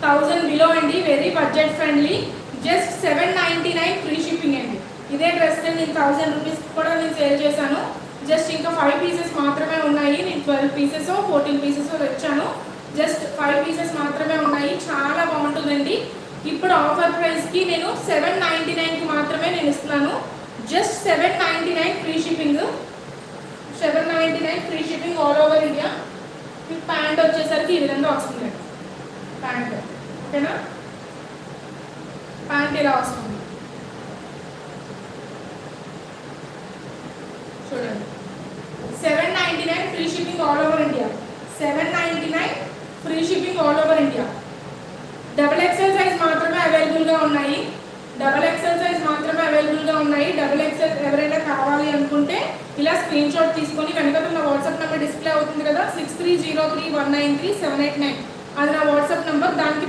1000 below అండి, very budget friendly, just 799 free shipping అండి. ఇదే డ్రెస్ నేను 1000 రూపీస్ కూడా నేను సేల్ చేశాను. జస్ట్ ఇంకా 5 పీసెస్ మాత్రమే ఉన్నాయి. నేను 12 పీసెస్ 14 పీసెస్ తెచ్చాను. జస్ట్ 5 పీసెస్ మాత్రమే ఉన్నాయి. చాలా బాగుంటుందండి. ఇప్పుడు ఆఫర్ ప్రైస్కి నేను 799కి మాత్రమే నేను ఇస్తున్నాను. Just 799 free shipping, 799 free shipping all over India. మీకు ప్యాంట్ వచ్చేసరికి ఈ విధంగా వస్తుంది. ప్యాంట్ ఓకేనా, ప్యాంట్ ఇలా వస్తుంది చూడండి. 799 free shipping all over India, 799 free shipping all over India. Double XL size మాత్రమే అవైలబుల్గా ఉన్నాయి. డబుల్ ఎక్సెల్ సైజ్ మాత్రమే అవైలబుల్గా ఉన్నాయి. డబుల్ ఎక్సెల్ ఎవరైనా కావాలి అనుకుంటే ఇలా స్క్రీన్ షాట్ తీసుకొని వెనక నా వాట్సాప్ నెంబర్ డిస్ప్లే అవుతుంది కదా, 6303193789, అది నా వాట్సాప్ నెంబర్. దానికి